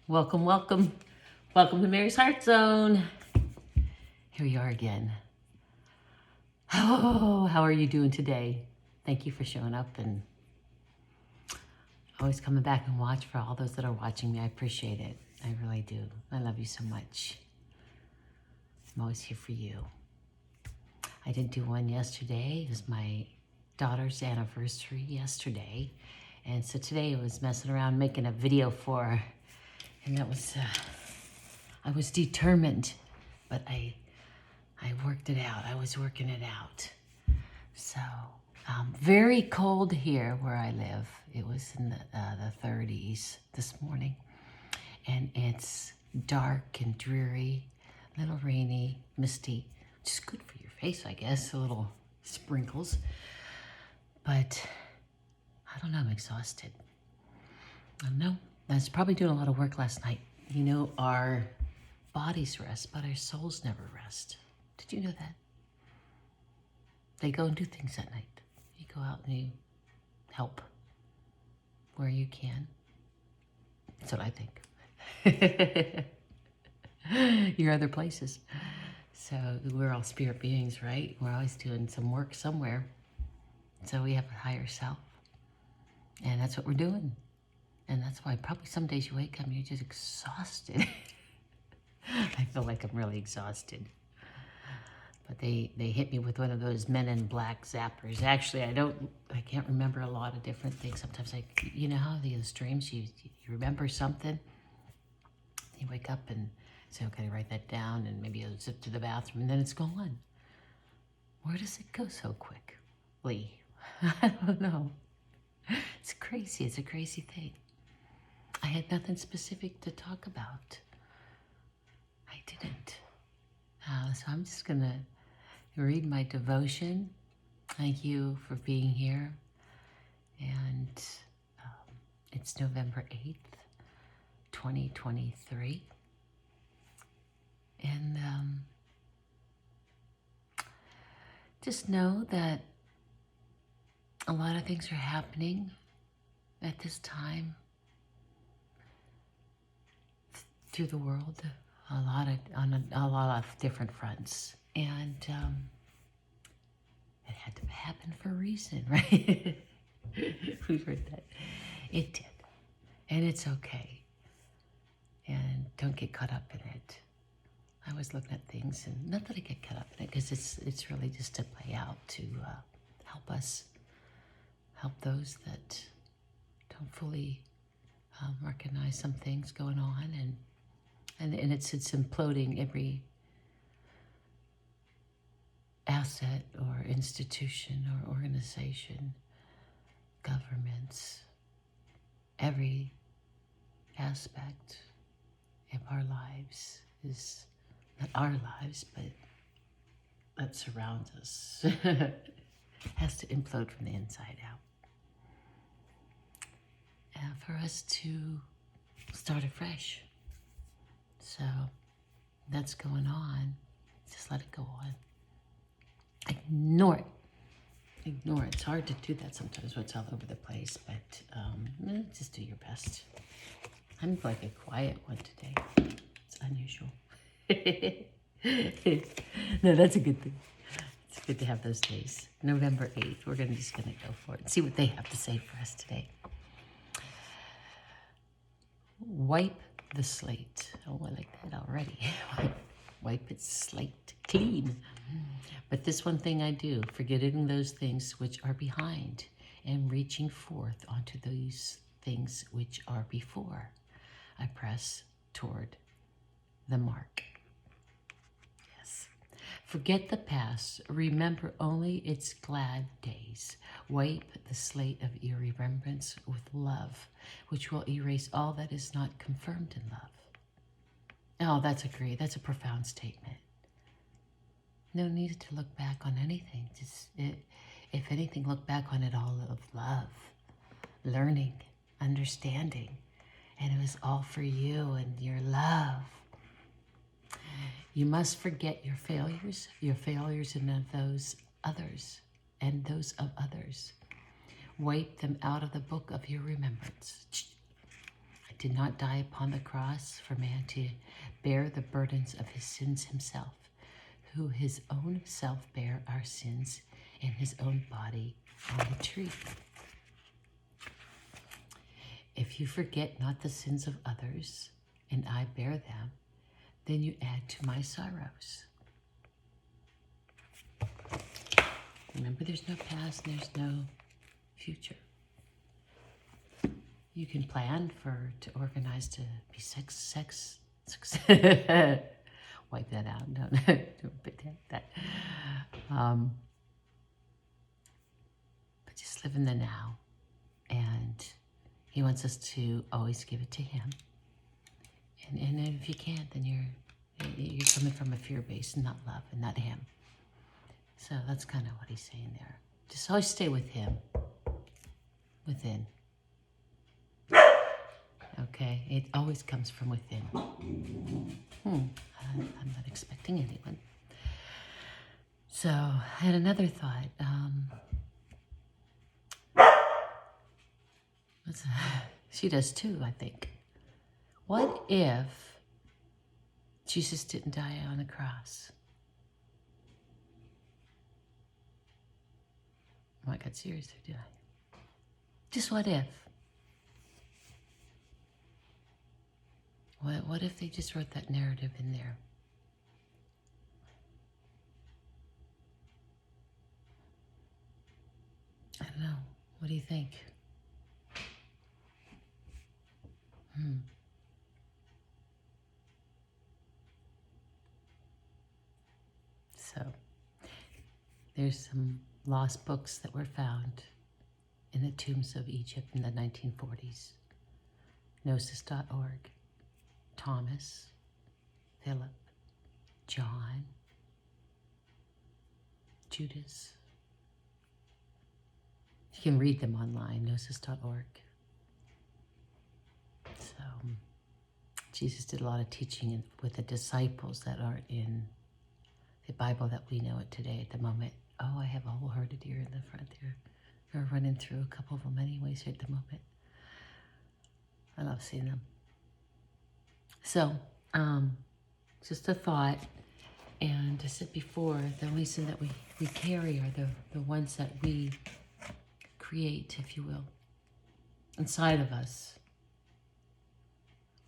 Welcome, welcome. Welcome to Mary's Heart Zone. Here we are again. Oh, how are you doing today? Thank you for showing up and always coming back and watch. For all those that are watching me, I appreciate it. I really do. I love you so much. I'm always here for you. I didn't do one yesterday. It was my daughter's anniversary yesterday. And so today I was messing around making a video for her. And that was, I was determined, but I worked it out. I was working it out. So, very cold here where I live. It was in the 30s this morning. And it's dark and dreary, a little rainy, misty, which is good for your face, I guess, a little sprinkles. But I don't know, I'm exhausted. I don't know. I was probably doing a lot of work last night. You know, our bodies rest, but our souls never rest. Did you know that? They go and do things at night. You go out and you help where you can. That's what I think. Your other places. So we're all spirit beings, right? We're always doing some work somewhere. So we have a higher self. And that's what we're doing. And that's why probably some days you wake up and you're just exhausted. I feel like I'm really exhausted. But they hit me with one of those Men in Black zappers. Actually, I can't remember a lot of different things. Sometimes you know how those dreams, you remember something, you wake up and say, okay, write that down, and maybe you'll zip to the bathroom, and then it's gone. Where does it go so quickly? I don't know. It's crazy. It's a crazy thing. I had nothing specific to talk about. I didn't. So I'm just going to read my devotion. Thank you for being here. And it's November 8th, 2023. And just know that a lot of things are happening at this time through the world, on a lot of different fronts, and it had to happen for a reason, right? We've heard that. It did, and it's okay. And don't get caught up in it. I was looking at things, and not that I get caught up in it, because it's really just to play out to help us. Help those that don't fully recognize some things going on, and it's imploding every asset or institution or organization, governments, every aspect of our lives is not our lives, but that surrounds us. Has to implode from the inside out. For us to start afresh. So that's going on. Just let it go on. Ignore it. Ignore it. It's hard to do that sometimes when it's all over the place, but just do your best. I'm like a quiet one today. It's unusual. No, that's a good thing. It's good to have those days. November 8th, we're just going to go for it and see what they have to say for us today. Wipe the slate. Oh, I like that already. Wipe its slate clean. But this one thing I do, forgetting those things which are behind and reaching forth onto those things which are before. I press toward the mark. Forget the past, remember only its glad days. Wipe the slate of your remembrance with love, which will erase all that is not confirmed in love. Oh, that's great. That's a profound statement. No need to look back on anything. If anything, look back on it all of love, learning, understanding. And it was all for you and your love. You must forget your failures and of those others, and those of others. Wipe them out of the book of your remembrance. I did not die upon the cross for man to bear the burdens of his sins himself, who his own self bare our sins in his own body on the tree. If you forget not the sins of others, and I bear them, then you add to my sorrows. Remember, there's no past and there's no future. You can plan to organize to be sex. Wipe that out. Don't put that. But just live in the now. And he wants us to always give it to him. And if you can't, then you're coming from a fear base, not love, and not him. So that's kind of what he's saying there. Just always stay with him, within. Okay, it always comes from within. I'm not expecting anyone. So I had another thought. She does too, I think. What if Jesus didn't die on the cross? Oh, I got serious there, did I? Just what if? What if they just wrote that narrative in there? I don't know. What do you think? So, there's some lost books that were found in the tombs of Egypt in the 1940s. Gnosis.org. Thomas, Philip, John, Judas. You can read them online, Gnosis.org. So, Jesus did a lot of teaching with the disciples that aren't in the Bible that we know it today at the moment. Oh, I have a whole herd of deer in the front there. We're running through a couple of them anyways at the moment. I love seeing them. So, just a thought. And I said before, the only sin that we carry are the ones that we create, if you will, inside of us.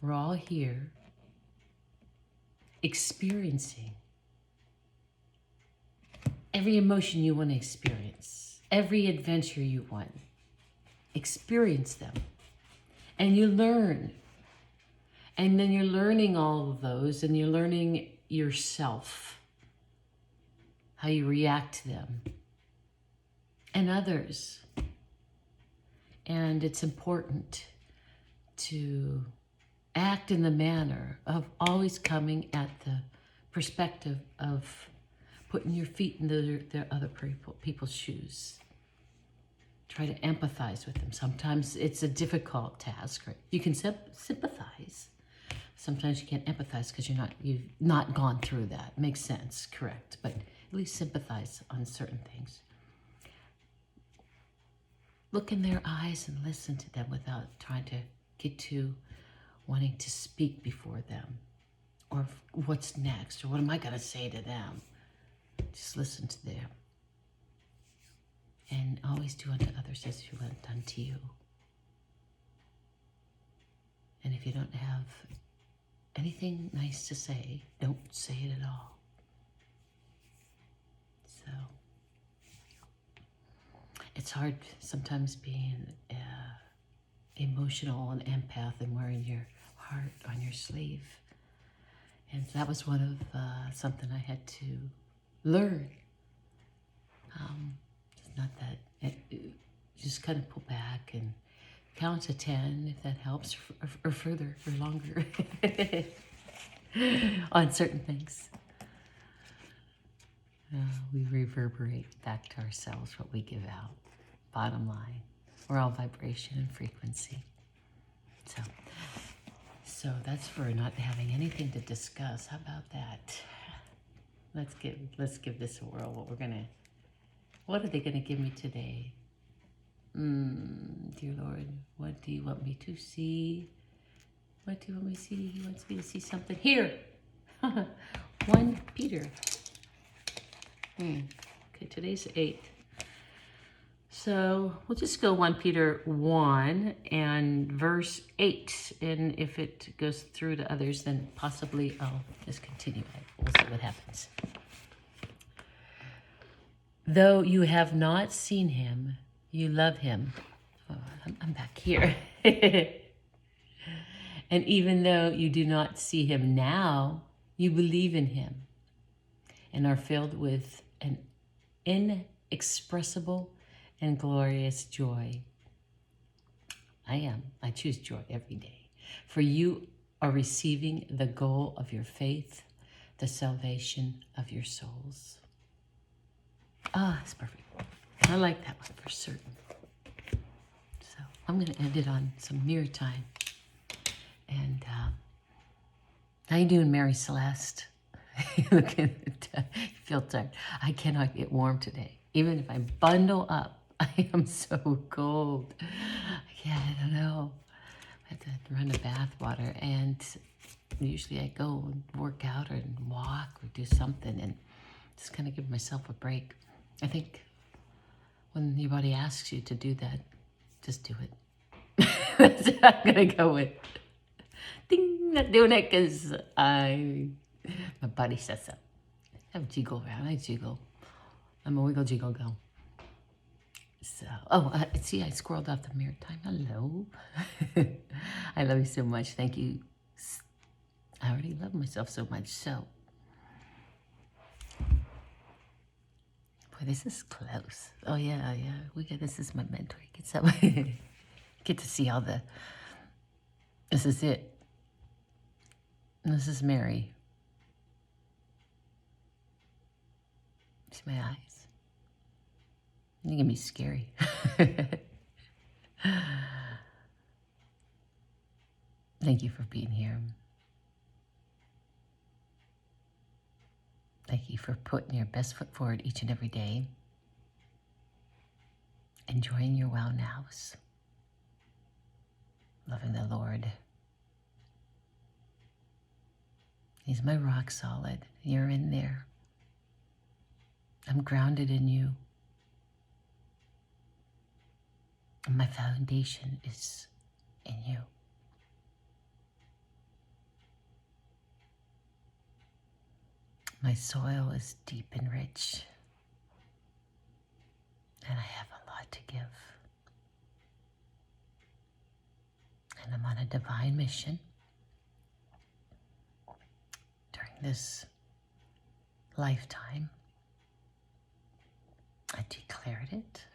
We're all here experiencing every emotion you want to experience, every adventure you want. Experience them. And you learn. And then you're learning all of those, and you're learning yourself, how you react to them, and others. And it's important to act in the manner of always coming at the perspective of putting your feet in the other people's shoes. Try to empathize with them. Sometimes it's a difficult task. Right? You can sympathize. Sometimes you can't empathize because you've not gone through that. Makes sense, correct. But at least sympathize on certain things. Look in their eyes and listen to them without trying to get to wanting to speak before them. Or what's next, or what am I going to say to them? Just listen to them. And always do unto others as you want done to you. And if you don't have anything nice to say, don't say it at all. So, it's hard sometimes being emotional and empath and wearing your heart on your sleeve. And that was one of something I had to learn. It's not that, just kind of pull back and count to 10 if that helps, or further, or longer on certain things. We reverberate back to ourselves what we give out. Bottom line, we're all vibration and frequency. So that's for not having anything to discuss. How about that? Let's give this a whirl. What are they gonna give me today? Dear Lord, what do you want me to see, What do you want me to see? He wants me to see something here. 1 Peter. Okay, today's the 8th. So we'll just go 1 Peter 1 and verse 8. And if it goes through to others, then possibly I'll just continue it. We'll see what happens. Though you have not seen him, you love him. Oh, I'm back here. And even though you do not see him now, you believe in him and are filled with an inexpressible and glorious joy. I choose joy every day. For you are receiving the goal of your faith, the salvation of your souls. That's perfect. I like that one for certain. So I'm going to end it on some mirror time. And how you doing, Mary Celeste? Look at it. You feel tired. I cannot get warm today. Even if I bundle up, I am so cold. I don't know. I have to run a bath water, and usually I go and work out or walk or do something and just kind of give myself a break. I think when your body asks you to do that, just do it. That's what I'm gonna go with. Ding, not doing it because my body says so. I have jiggle around. I jiggle. I'm a wiggle jiggle go. So, see, I scrolled off the mirror time. Hello. I love you so much. Thank you. I already love myself so much. So, boy, this is close. Oh yeah. This is my mentor. Get to see all the. This is it. This is Mary. See my eyes? You're gonna be scary. Thank you for being here. Thank you for putting your best foot forward each and every day. Enjoying your wow nows. Loving the Lord. He's my rock solid. You're in there. I'm grounded in you. And my foundation is in you. My soil is deep and rich. And I have a lot to give. And I'm on a divine mission during this lifetime. I declared it.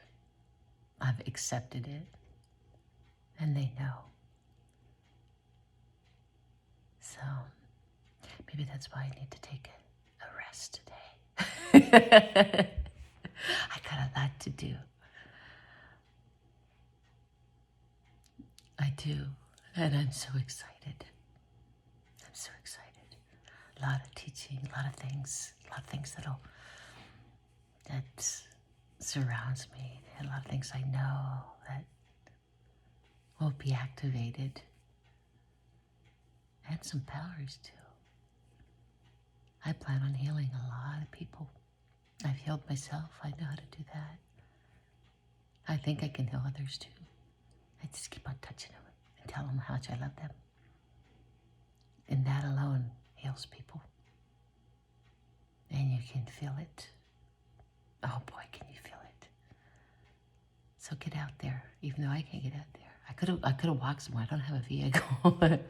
I've accepted it. And they know. So maybe that's why I need to take a rest today. I got a lot to do. I do. And I'm so excited. I'm so excited. A lot of teaching, a lot of things that surrounds me. A lot of things I know that will be activated. And some powers too. I plan on healing a lot of people. I've healed myself. I know how to do that. I think I can heal others too. I just keep on touching them and tell them how much I love them. And that alone heals people. And you can feel it. Oh boy, can you feel it. So get out there, even though I can't get out there. I could have walked somewhere. I don't have a vehicle. At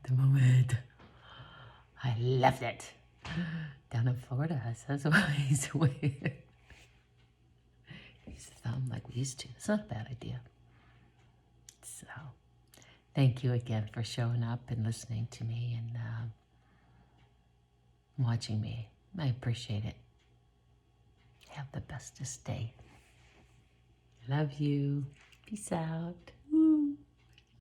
the moment. I left it. Down in Florida, that's why he's away. Use the thumb like we used to. It's not a bad idea. So, thank you again for showing up and listening to me and watching me. I appreciate it. Have the bestest day. Love you. Peace out.